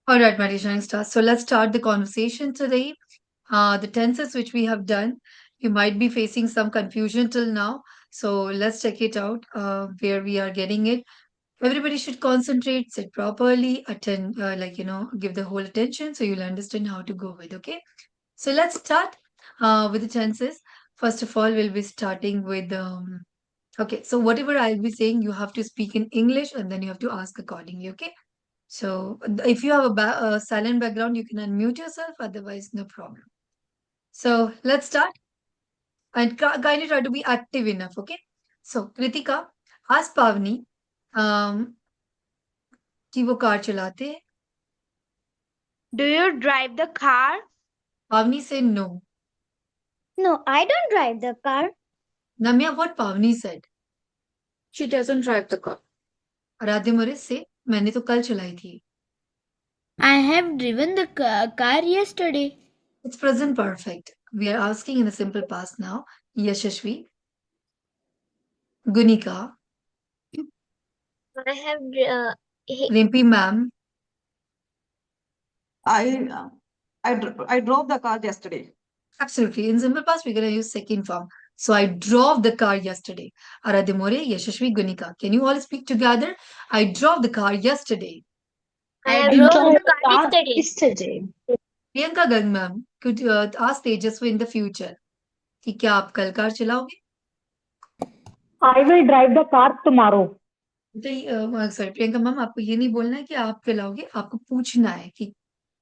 All right, my dear shining stars. So let's start the conversation today. The tenses which we have done, you might be facing some confusion till now. So let's check it out where we are getting it. Everybody should concentrate, sit properly, attend, give the whole attention so you'll understand how to go with. Okay. So let's start with the tenses. First of all, we'll be starting with okay. So whatever I'll be saying, you have to speak in English and then you have to ask accordingly. Okay. So if you have a silent background, you can unmute yourself. Otherwise, no problem. So let's start and kindly try to be active enough. Okay. So Kritika, ask Pavni um, कि वो car चलाते हैं. Do you drive the car? Pavni said no. No, I don't drive the car. Namya, what Pavni said. She doesn't drive the car. आराध्य मोरे से मैंने तो कल चलाई थी. I have driven the car yesterday. It's present perfect. We are asking in the simple past now. Yashashvi, Gunika, I have Rimpi ma'am, I drove the car yesterday. absolutely. In simple past, we're going to use second form. So I drove the car yesterday. Aradhimore, Yashashvi, Gunika. Can you all speak together? I drove the car yesterday. I drove the car yesterday. Priyanka Gang ma'am, could you ask Tejasvi in the future कि क्या आप कल car चलाओगे? I will drive the car tomorrow. Sorry Priyanka ma'am, आपको ये नहीं बोलना है कि आप चलाओगे, आपको पूछना है कि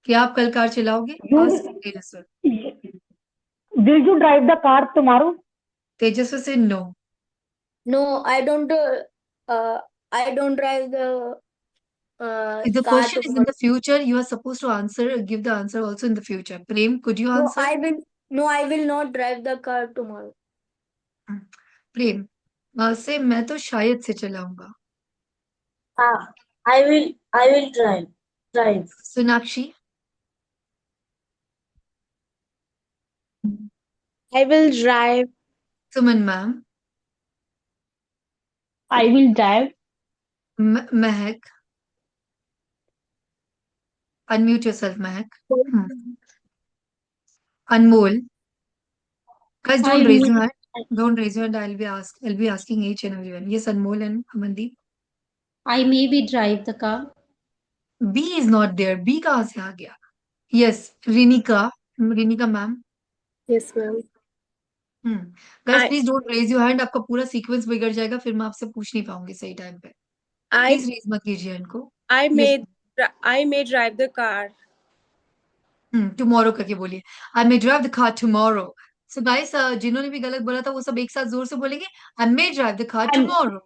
क्या आप कल कार चलाओगे? Ask Tejasvi. Will you drive the car tomorrow? Tejasvi said no. No, I don't. I don't drive the If the car question is in tomorrow. the future, you are supposed to answer, give the answer also in the future. Prem, could you No, answer? I will. No, I will not drive the car tomorrow. प्रेम से मैं तो शायद से चलाऊंगा. I will. I will drive. Sonakshi, I will drive. Suman ma'am, I will drive. Mahak, unmute yourself, Mahak. Anmol, guys, don't raise your hand. Don't raise your hand. I'll be asking each and everyone. Yes, Anmol and Amandeep. I maybe drive the car. B is not there. B कहाँ से आ गया? Yes, Rinika ma'am. Yes, ma'am. Guys, I please don't raise your hand. आपका पूरा sequence बिगड़ जाएगा. फिर मैं आपसे पूछ नहीं पाऊंगी सही टाइम पे. I प्लीज रेज मत कीजिए hand को. I Yes, may drive the car. tomorrow करके बोलिए. I may drive the car tomorrow. So guys, जिन्होंने भी गलत बोला था वो सब एक साथ जोर से बोलेंगे. I may drive the car tomorrow.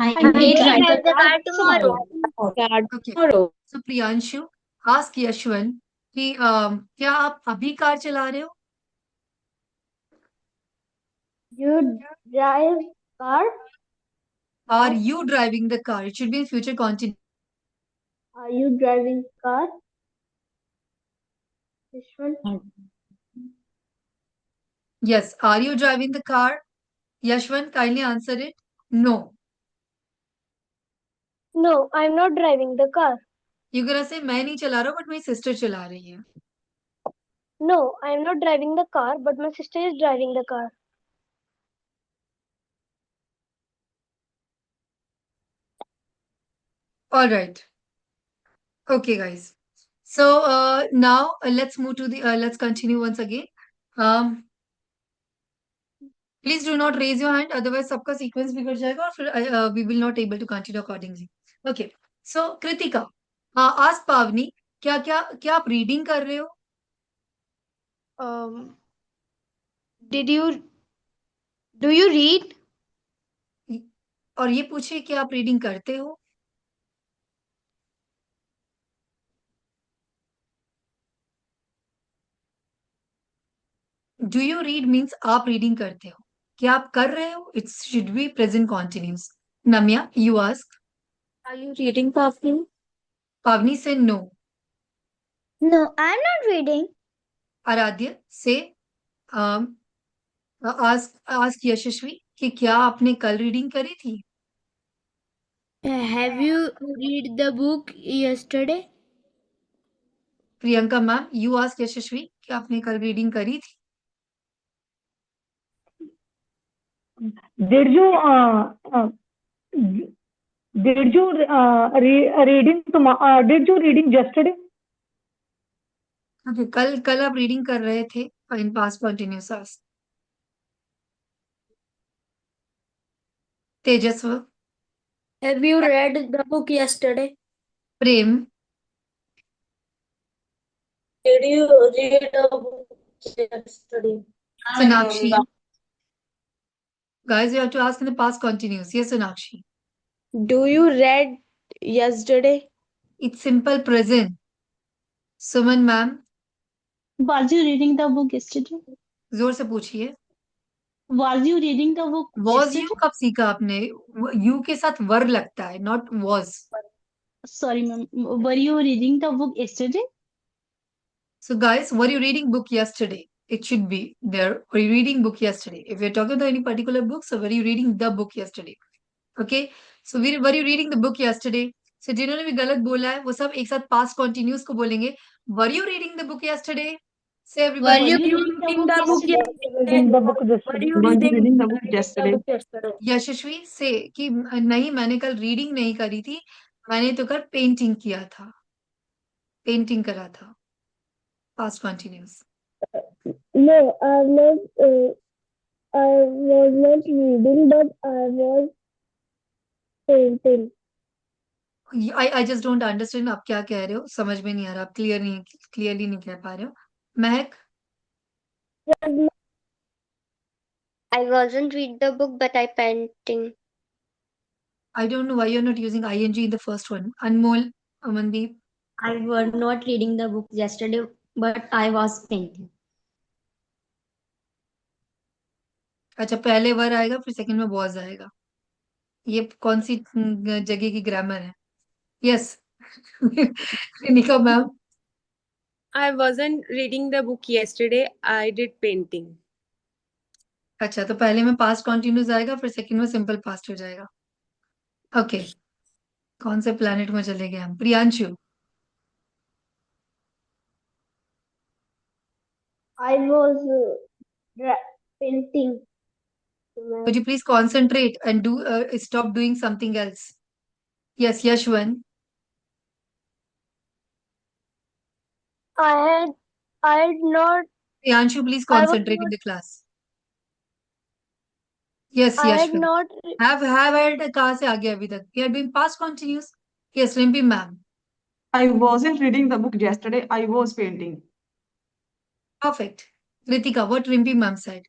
I I may may drive drive the car tomorrow. Okay. So Priyanshu, ask Yashwant कि क्या आप अभी कार चला रहे हो? You drive car? Are you driving the car? It should be in future continuous. Are you driving car? Yashwant? Yes. Are you driving the car? Yashwant, kindly answer it. No. No, I'm not driving the car. You're gonna say मैं नहीं चला रहा हूँ, but मेरी sister चला रही है. No, I'm not driving the car, but my sister is driving the car. All right. Okay, guys. So now let's move to the let's continue once again. Um, please do not raise your hand, otherwise सबका sequence बिगड़ जाएगा और फिर we will not able to continue accordingly. Okay. So Kritika, ask Pavni, क्या आप reading कर रहे हो? Do you read? और ये पूछिए कि आप रीडिंग करते हो? डू यू रीड मीन्स आप रीडिंग करते हो. क्या आप कर रहे हो? It's should be present continuous. Namya, you ask. Are you reading, Pavni? पावनी से no. No, I'm not reading. आराध्य से आस्क यशस्वी कि क्या आपने कल रीडिंग करी थी? Have you read the book yesterday? Priyanka ma'am, you ask Yashasvi कि आपने कल रीडिंग करी थी? Did you did you reading tomorrow? Did you reading yesterday? Okay, कल आप रीडिंग कर रहे थे in past continuous ask. Tejasv, Have you read the book yesterday? Prem, Did you read the book yesterday? Sonakshi. Guys, you have to ask in the past continuous. Yes, Sonakshi. Do you read yesterday? It's simple present. Suman ma'am, Was you reading the book yesterday? जोर से पूछिए। Was you reading the book was you yesterday? कब सीखा आपने? You के साथ वर लगता है, not was. Sorry, ma'am. Were you reading the book yesterday? So guys, were you reading book yesterday? It should be there. Were you reading book yesterday? If you're talking about any particular book, so were you reading the book yesterday? Okay. So were you reading the book yesterday? So जिन्होंने भी गलत बोला है वो सब एक साथ past continuous को बोलेंगे। Were you reading the book yesterday? Say everybody. Were you reading reading the book yesterday? Reading the book Were yesterday. you Was you reading the book reading the yesterday? book yesterday? यशस्वी से कि नहीं, मैंने कल reading नहीं करी थी, मैंने तो कल पेंटिंग किया था, पेंटिंग करा था। Past continuous. No, I was not reading, but I was painting. I just don't understand आप क्या कह रहे हो, समझ में नहीं आ रहा, आप क्लियरली नहीं कह पा रहे हो। महक, I wasn't read the book, but I painting. I don't know why you are not using ING in the first one. Anmol, Amandeep, I was not reading the book yesterday, but I was painting. अच्छा पहले वर आएगा फिर second में was आएगा, ये कौन सी जगह की ग्रामर है? यस निका ma'am, I wasn't reading the book yesterday. I did painting. अच्छा तो पहले में पास्ट कंटिन्यूस आएगा फिर सेकंड में सिंपल पास्ट हो जाएगा। ओके, कौन से प्लेनेट में चले गए हम? Priyanshu, I was painting. could you please concentrate and do stop doing something else? Yes, Yashwan, I had not. Priyanshu, please I was concentrate in the class. Yes, I had Yashwan. not. Have had कहाँ से आ गया अभी तक? We are doing past continuous. Yes, Rimpi ma'am. I wasn't reading the book yesterday. I was painting. Perfect. Ritika, what Rimpi ma'am said?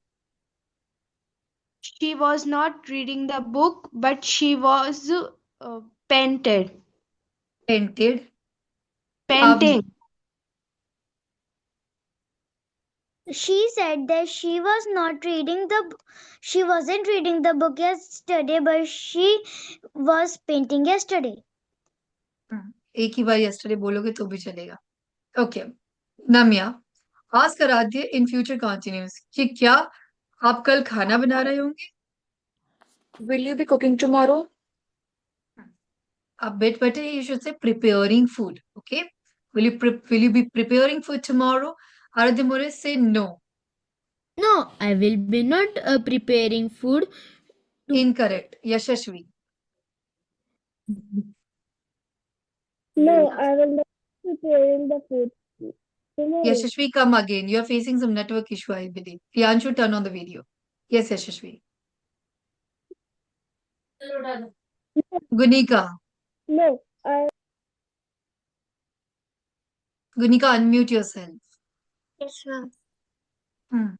She was not reading the book, but she was painted. Painted. Painting. She said that she wasn't reading the book yesterday, but she was painting yesterday. एक ही बार yesterday बोलोगे तो भी चलेगा। Okay. Namya, ask आराध्य in future continuous कि क्या आप कल खाना बना रहे होंगे? Will you be cooking tomorrow? A bit better, you should say preparing food. Okay. Will you be preparing food tomorrow? Aradhya Morris, say no. No, I will be not preparing food. Incorrect. Yashashvi. No, I will not preparing the food. Tomorrow. Yashashvi, come again. You are facing some network issue, I believe. Priyanshu, turn on the video. Yes, Yashashvi. Gunika. No, Gunika, unmute yourself. Yes, ma'am. Hmm.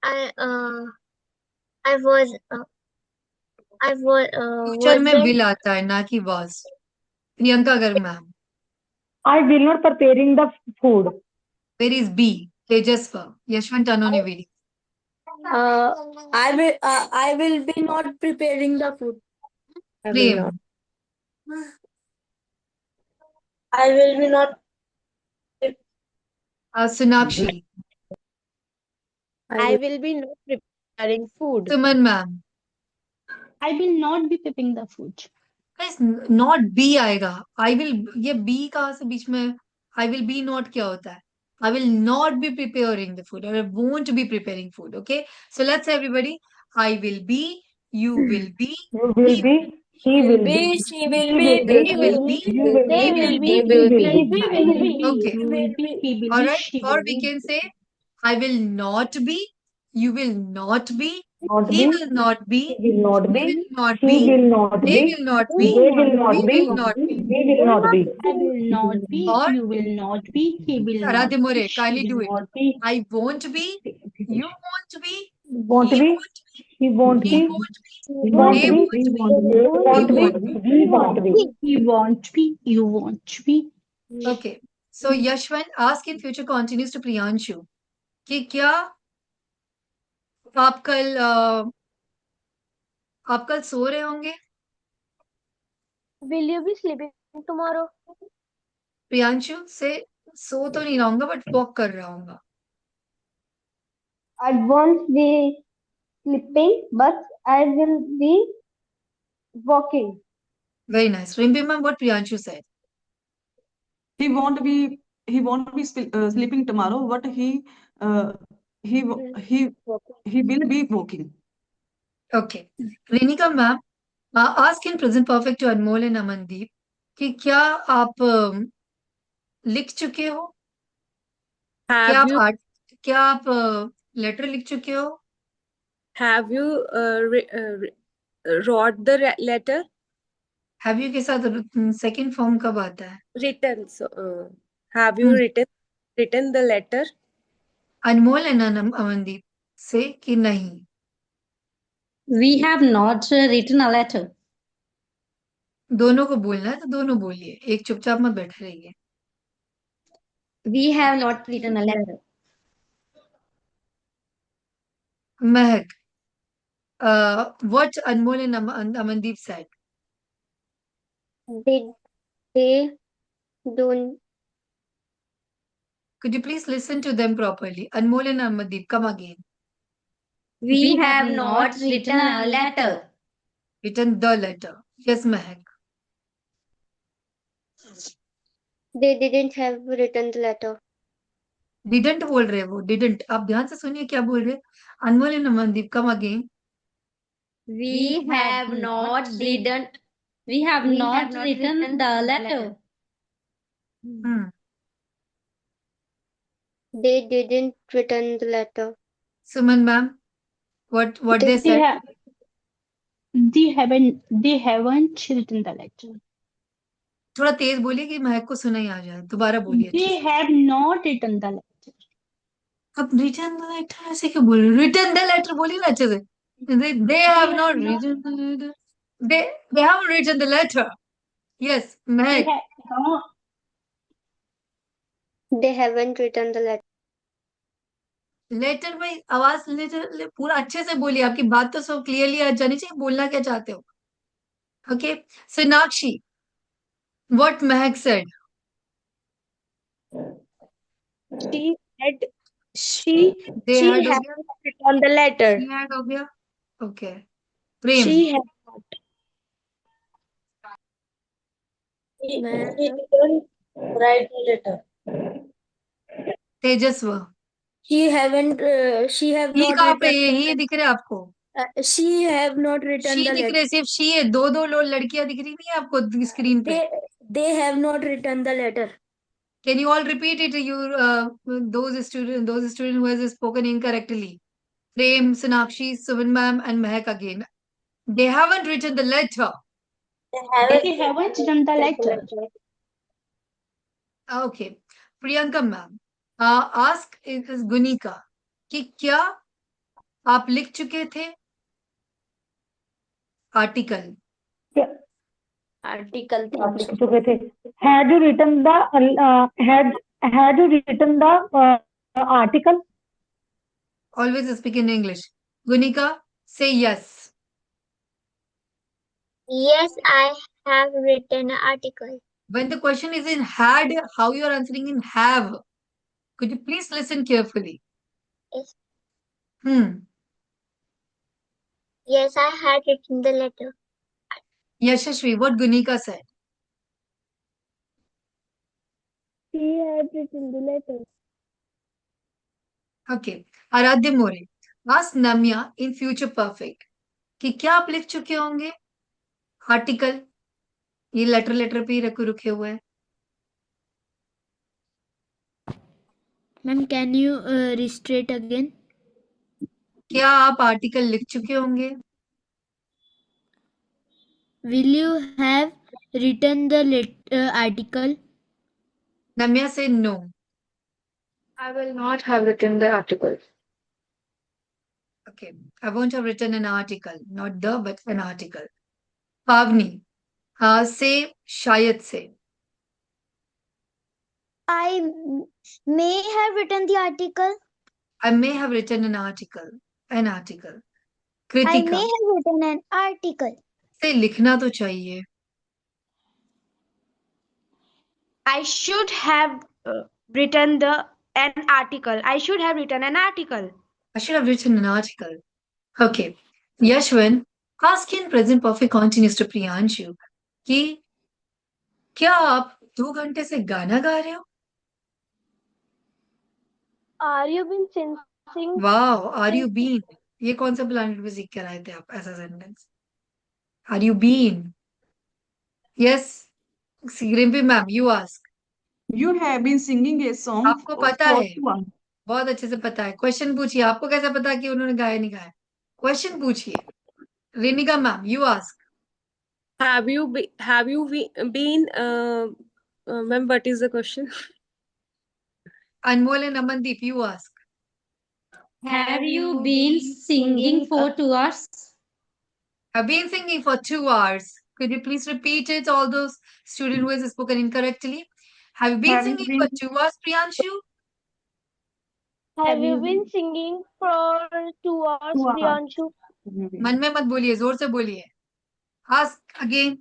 I was Future में will आता है ना कि was. Priyanka Garg ma'am. I will not preparing the food. Where is B? Tejasva. Yashwant, turn on your video. I will be not preparing the food. Prem. I will be not. Sonakshi. I will be not preparing food. Suman ma'am. I will not be preparing the food. Guys, not B आएगा. I will, ये B कहाँ से बीच में? I will be not क्या होता है? I will not be preparing the food or I won't be preparing food. Okay. So let's say everybody. I will be, you will be, You will he be, he will be, she will he be, will they be, will be, you will they be, will he be. will be, he We will will be. be. Okay. You will be. He will All be. right. She Or will we be. can say, I will not be, you will not be, Not he be, will not be, he will not we be, will not she be, will not they be, will not they be, will we not be, will not be. we will not be. I will not be. Or You will not be. He will not Aradhya be. More, She kindly do will it. not be. I won't be, you won't be, Won't he be, won't be, he won't he be, won't be, won't they be, won't be, they we won't be, won't be. we won't be. He won't be. You won't be. Okay. So Yashwant ask in future continues to Priyanshu कि क्या आप कल सो रहे होंगे? Will you be sleeping tomorrow? Priyanshu से सो तो नहीं रहूंगा बट वॉक कर रहा हूँ. I won't be sleeping, but I will be walking. Very nice. Remember what Priyanshu said. He won't be sleeping tomorrow, but he will be walking. Okay. Renika ma'am, ask in present perfect to Anmol and Amandeep कि क्या आप लिख चुके हो? क्या आप letter लिख चुके हो? have you wrote the letter? Have you के साथ सेकंड फॉर्म कब आता है? Written. So, have you written the letter? Anmol and Amandeep से कि नहीं. We have not written a letter. दोनों को बोलना है तो दोनों बोलिए, एक चुपचाप मत बैठे रहिए. We have not written a letter. Mahak, what Anmol and Amandeep said. They don't. Could you please listen to them properly? Anmol and Amandeep, come again. We have not written a letter. Written the letter. Yes, Mahak. They didn't have written the letter. Didn't बोल रहे वो, didn't. आप ध्यान से सुनिए क्या बोल रहे. Anmol and Amandeep, come again. We have not written the letter. They didn't written the letter. Suman ma'am, what they They said? have. They haven't written the letter. थोड़ा तेज बोलिए कि महक को सुना ही आ जाए. दोबारा बोलिए अच्छे They से. have not written the letter. अब written the letter ऐसे क्यों बोल रहे? Written the letter बोलिए ना अच्छे से. They have not written the letter. They haven't written the letter. Yes, Mahak. They haven't written the letter. Letter में आवाज लेटर पूरा अच्छे से बोलिए. आपकी बात तो सब क्लियरली आ जानी चाहिए. बोलना क्या चाहते हो? Okay. Sonakshi, what Mahak said. She had They had हो गया. written the letter. She had हो गया. Okay. Prem, She had not. He didn't write the letter. Tejasv, She haven't. She have he not कहाँ पे written. है? ये दिख रहा है आपको? She have not written she the दिख letter. रहे, सिर्फ शी है. दो लड़कियां दिख रही नहीं है आपको स्क्रीन पे? They have not written the letter. Can you all repeat it? Those students who has spoken incorrectly. Prem, Sonakshi, Suman ma'am, and Mahak again. They haven't written the letter. They haven't written the letter. Okay. Priyanka ma'am, ask is Gunika कि क्या आप लिख चुके थे article? Article. आप लिख चुके थे. Had you written the article? Always speak in English. Gunika, say yes. Yes, I have written an article. When the question is in had, how you are answering in have? Could you please listen carefully? Yes. Yes, I had written the letter. Yashashvi, what Gunika said. He had written the letter. Okay. आराध्य मोरे, ask Namya in future perfect कि क्या आप लिख चुके होंगे article, ये letter पे ही रुके हुए हैं. Ma'am, can you restate again? क्या आप आर्टिकल लिख चुके होंगे? Will you have written the article? Namya said no. I will not have written the article. Okay. I won't have written an article. Not the, but an article. Pavni, say shayad se. I may have written the article. I may have written an article. An article. I may Kritika, have written an article. say लिखना तो चाहिए. I should have written an article. I should have written an article. I should have written an article. Okay. Yashwin, ask in present perfect continuous to Priyanshu कि क्या आप 2 घंटे से गाना गा रहे हो? Are you been sensing? Wow, are you been? ये कौन सा प्लानिट पे सीख कर आए थे आप ऐसा sentence? Are you been? Yes. Grimpi ma'am, you ask. You have been singing a song आपको पता for है, 2 hours. बहुत अच्छे से पता है. क्वेश्चन पूछिए. आपको कैसे पता कि उन्होंने गाया नहीं गाया? क्वेश्चन पूछिए. रेनिका ma'am, you ask. Have you been ma'am, what is the question? Anmol and Amandeep, you ask. Have you been singing for 2 hours? I've been singing for 2 hours. Could you please repeat it, all those students who has spoken incorrectly? Have you been Have you singing been- for 2 hours, Priyanshu? Have you been singing for 2 hours, 2 hours. Priyanshu? मन में मत बोलिए, जोर से बोलिए. Ask again.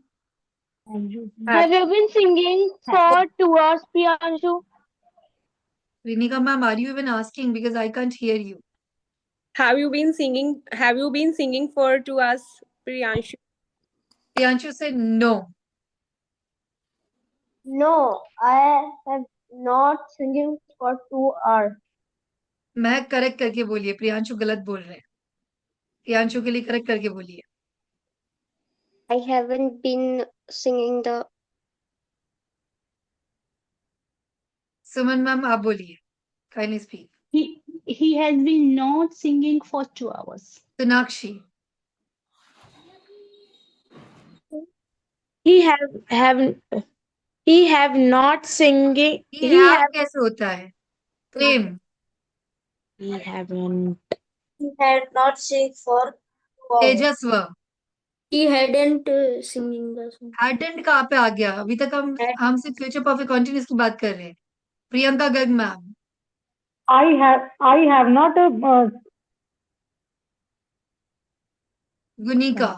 Have you been singing for 2 hours, Priyanshu? Renika ma'am, are you even asking? Because I can't hear you. Have you been singing for 2 hours, Priyanshu? Priyanshu said no. No, I have not singing for 2 hours. Mahak correct करके बोलिए. प्रियांशु गलत बोल रहे हैं. प्रियांशु के लिए correct करके बोलिए. I haven't been singing the. Suman ma'am, आप बोलिए. Kindly speak. He has been not singing for 2 hours. Sonakshi. He have not singing. He have कैसे होता है? प्रेम. He haven't. He had not sing for 2 hours. Tejasv. He hadn't singing the song. Hadn't कहाँ पे आ गया? अभी तक हम सिर्फ फ्यूचर परफेक्ट कंटिन्यूस की बात कर रहे हैं. Priyanka Garg ma'am. I have not गुनिका.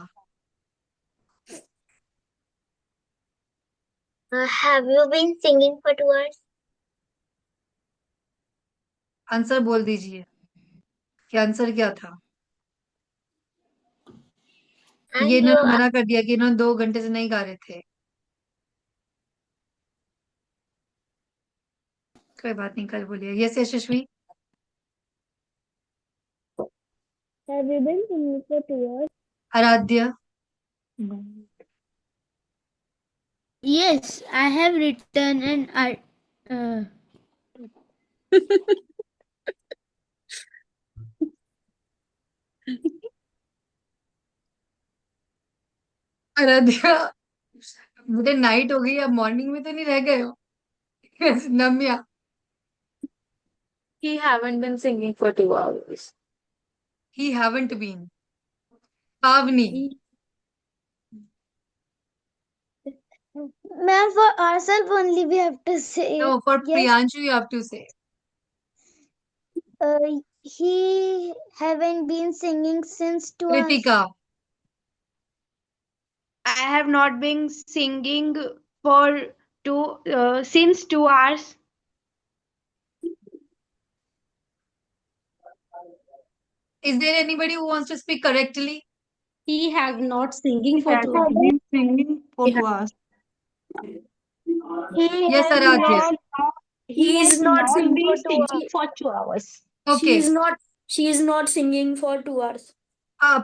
Have you been singing for 2 hours? Answer बोल दीजिए कि आंसर क्या था. And ये you इन्होंने मना कर दिया कि इन्होंने 2 घंटे से नहीं गा रहे थे. कोई बात नहीं, कल बोलिए. Yes Yashasvi. Have you been singing for 2 hours? आराध्य. Yes, I have written an Aaradhya, मुझे नाइट हो गई. अब मॉर्निंग में तो नहीं रह गए हो? Namya. He haven't been singing for 2 hours. He haven't been. Pavni. Ma'am, for ourselves only we have to say. No, for Yes. Priyanshu you have to say. He haven't been singing since 2 hours. Kritika. I have not been singing for since 2 hours. Is there anybody who wants to speak correctly? He have not singing for Have 2 you hours. been singing for 2 hours? He Yes, has Aradhya. not He is has not not singing been for 2 hours. singing for 2 hours. Okay. She is not singing for 2 hours.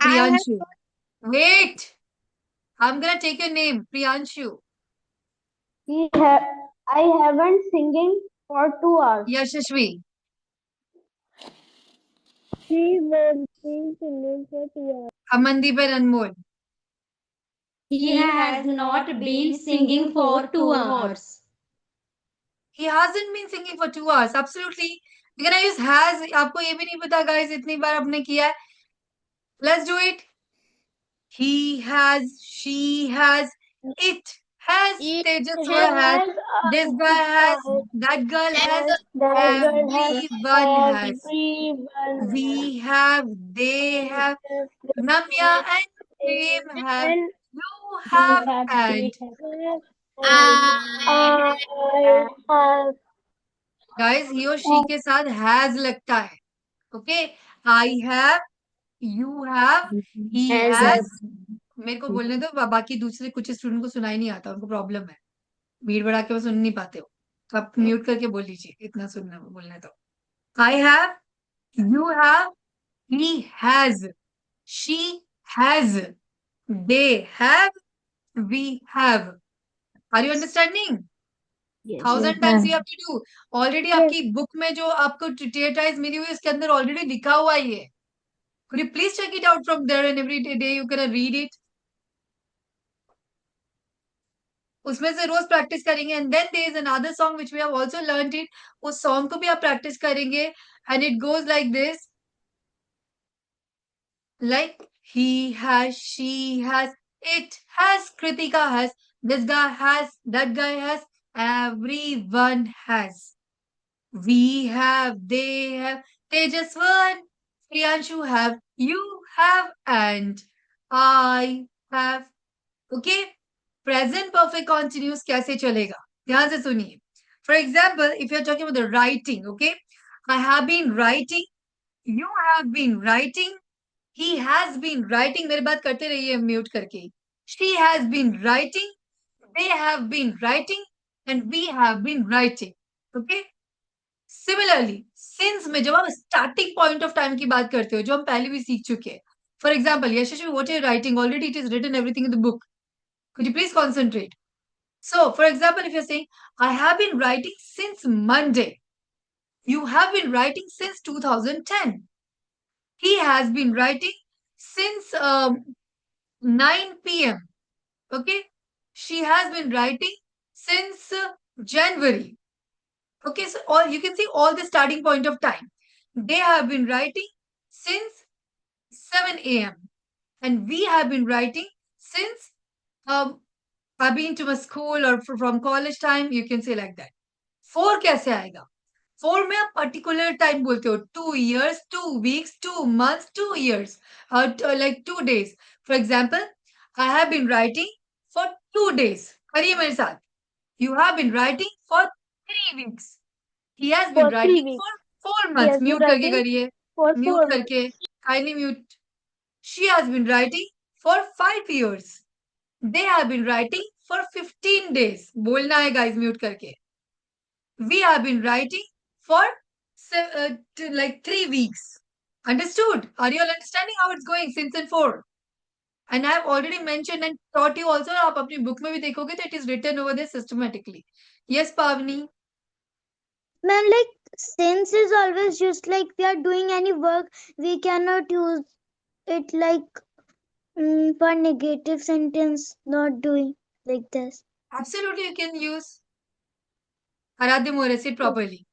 Priyanshu. Wait. I'm gonna take your name, Priyanshu. I haven't singing for 2 hours. Yashashvi. She was been singing for 2 hours. Amandeep and Anmol. He has not been singing for 2 hours. He hasn't been singing for 2 hours. Absolutely. We're gonna use has. आपको ये भी नहीं पता guys इतनी बार आपने किया है. Let's do it. He has, she has, it has, Tejaswa has, this guy has, that girl has, everyone has. We have, they have, Namya and Prem have, you have, and guys he और she के साथ has लगता है. Okay, I have, you have, he has. मेरे को बोलने दो बाकी दूसरे कुछ स्टूडेंट को सुनाई नहीं आता उनको प्रॉब्लम है भीड़ बढ़ा के वो सुन नहीं पाते हो तो आप म्यूट करके बोल लीजिए इतना सुनना बोलने दो I have you have he has she has they have we have are you understanding 1000 times you have to do already आपकी बुक में जो आपको टियटाइज मिली हुई है इसके अंदर ऑलरेडी लिखा हुआ ही है could you please check it out from there and every day you can read it उसमें से रोज प्रैक्टिस करेंगे and then there is another song which we have also learned it उस सॉन्ग को भी आप प्रैक्टिस करेंगे and it goes like this like he has she has it has Kritika has this guy has that guy has everyone has we have they have Tejaswan Priyanshu have you have and I have okay present perfect continuous कैसे चलेगा ध्यान से सुनिए for example if you are talking about the writing okay I have been writing you have been writing he has been writing मेरी बात करते रहिए mute करके she has been writing they have been writing and we have been writing okay similarly since में जब आप starting point of time की बात करते हो जो हम पहले भी सीख चुके हैं for example Yashasvi what are you writing already it is written everything in the book Could you please concentrate? So, for example, if you're saying, I have been writing since Monday. You have been writing since 2010. He has been writing since 9 p.m. Okay? She has been writing since January. Okay, so all you can see all the starting point of time. They have been writing since 7 a.m. And we have been writing since I've been to my school or from college time, you can say like that. 4 कैसे आएगा? 4 में आप particular time बोलते हो 2 years, 2 weeks, 2 months, 2 years, like 2 days. For example, I have been writing for 2 days. करिए मेरे साथ. You have been writing for 3 weeks. He has been writing for 4 months. Mute करके करिए. Mute करके. Kindly mute. She has been writing for 5 years. They have been writing for 15 days. बोलना है guys mute करके. We have been writing for like 3 weeks. Understood? Are you all understanding how it's going since and for? And I have already mentioned and taught you also. आप अपनी book में भी देखोगे तो it is written over there systematically. Yes, Pavni. Ma'am, like since is always used like we are doing any work, we cannot use it like for negative sentence, not doing like this. Absolutely, you can use. Aradhya More, say it properly.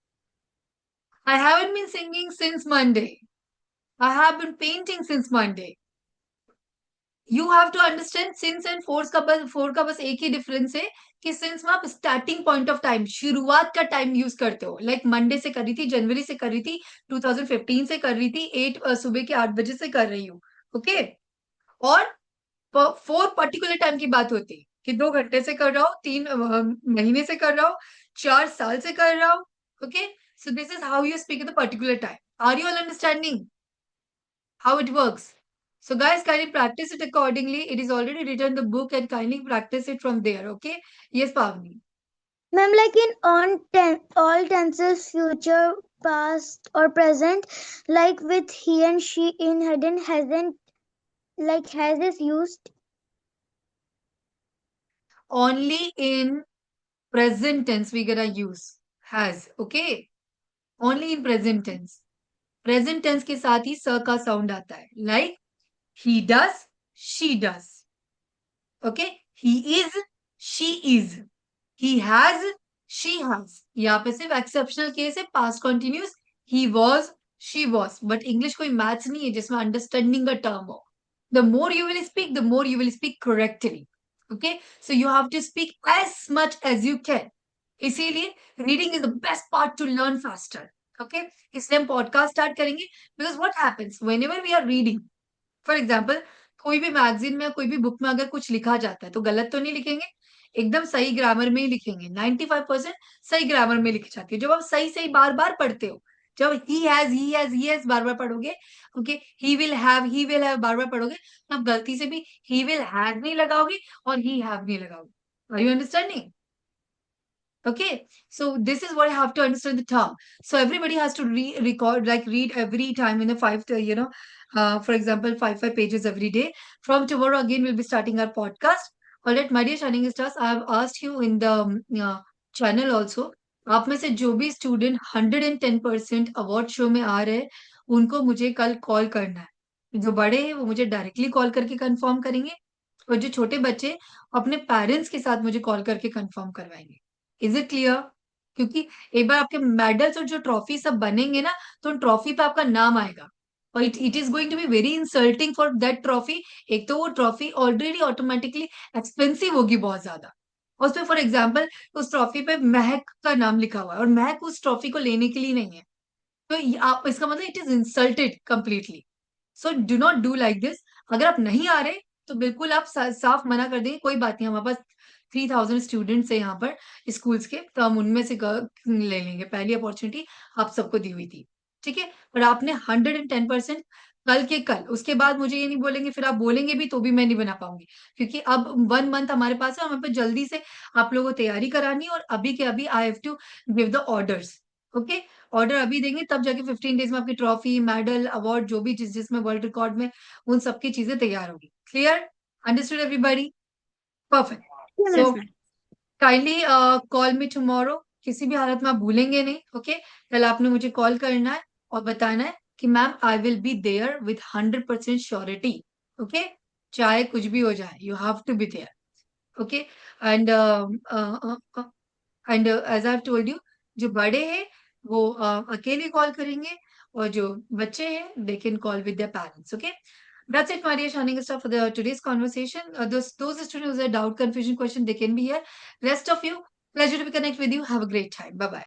I haven't been singing since Monday. I have been painting since Monday. You have to understand since and for का बस एक ही difference है कि since में आप starting point of time शुरुआत का time use करते हो लाइक मंडे से कर रही थी जनवरी से कर रही थी 2015 से कर रही थी 8 सुबह के 8 बजे से कर रही हूँ ओके और 4 पर्टिकुलर टाइम की बात होती है कि 2 घंटे से कर रहा हूँ 3 महीने से कर रहा हूँ 4 साल से कर रहा हूँ okay so this is how you speak at the particular time are you all understanding how it works? So guys, kindly practice it accordingly. It is already written in the book and kindly practice it from there. Okay? Yes, Pavni. Ma'am, like in all tenses, future, past, or present, like with he and she in hidden, hasn't, like has is used. Only in present tense we're gonna use has. Okay, only in present tense. Present tense के साथ ही स का sound आता है, like he does, she does. Okay, he is, she is, he has, she has. यहाँ पे सिर्फ एक्सेप्शनल केस है, past continuous, he was, she was. But English कोई मैथ्स नहीं है जिसमें अंडरस्टैंडिंग का टर्म हो. The more you will speak, the more you will speak correctly. Okay, so you have to speak as much as you can. इसीलिए reading is the best part to learn faster. Okay, इसलिए हम podcast start करेंगे. Because what happens whenever we are reading, for example कोई भी magazine में, कोई भी book में अगर कुछ लिखा जाता है तो गलत तो नहीं लिखेंगे, एकदम सही ग्रामर में ही लिखेंगे. 95% सही ग्रामर में लिखी जाती है. जब आप सही सही बार बार पढ़ते हो, जब ही हैज बार बार पढ़ोगे, ओके, ही विल हैव बार बार पढ़ोगे, तो आप गलती से भी ही विल हैव नहीं लगाओगे और ही हैव नहीं लगाओगे. Are you understanding? Okay, so this is what I have to understand the term. So everybody has to read every time in the for example, five pages every day. From tomorrow again, we'll be starting our podcast. All right, my dear Shining Stars, I have asked you in the channel also. आप में से जो भी student 110% award show में आ रहे हैं, उनको मुझे कल कॉल करना है. जो बड़े हैं वो मुझे डायरेक्टली कॉल करके कंफर्म करेंगे, और जो छोटे बच्चे अपने पेरेंट्स के साथ मुझे कॉल करके कंफर्म करवाएंगे. Is it clear? क्योंकि एक बार आपके मेडल्स और जो ट्रॉफी सब बनेंगे ना, तो उन ट्रॉफी पे आपका नाम आएगा, और it is going to be very insulting for that trophy. एक तो वो ट्रॉफी ऑलरेडी ऑटोमेटिकली एक्सपेंसिव होगी बहुत ज्यादा, और उसमें फॉर एग्जाम्पल उस ट्रॉफी पे महक का नाम लिखा हुआ है और महक उस ट्रॉफी को लेने के लिए नहीं है, तो आप इसका मतलब it is insulted completely. So do not do like this. अगर आप नहीं आ रहे तो बिल्कुल आप साफ मना कर देंगे, कोई बात नहीं, हमारे पास 3000 स्टूडेंट्स है यहाँ पर स्कूल्स के, तो हम उनमें से ले लेंगे. पहली अपॉर्चुनिटी आप सबको दी हुई थी, ठीक है. पर आपने 110% कल के कल, उसके बाद मुझे ये नहीं बोलेंगे, फिर आप बोलेंगे भी तो भी मैं नहीं बना पाऊंगी, क्योंकि अब 1 मंथ हमारे पास है, हमें पे जल्दी से आप लोगों को तैयारी करानी है, और अभी के अभी I have to give the orders. Okay, order अभी देंगे, तब जाके 15 डेज में आपकी ट्रॉफी, मेडल, अवार्ड, जो भी जिसमें वर्ल्ड रिकॉर्ड में, उन सबकी चीजें तैयार होगी. Clear? Understood everybody? Perfect. So kindly call me tomorrow. किसी भी हालत में आप भूलेंगे नहीं. ओके, कल आपने मुझे कॉल करना है और बताना है कि ma'am I will be there with 100% surety. Okay, चाहे कुछ भी हो जाए, you have to be there. Okay, and as I told you, जो बड़े हैं वो अकेले कॉल करेंगे, और जो बच्चे हैं they can call with their parents. Okay, that's it, my dear Shining Star, for the today's conversation. Those students who have doubt, confusion, question, they can be here. Rest of you, pleasure to be connect with you. Have a great time. Bye bye.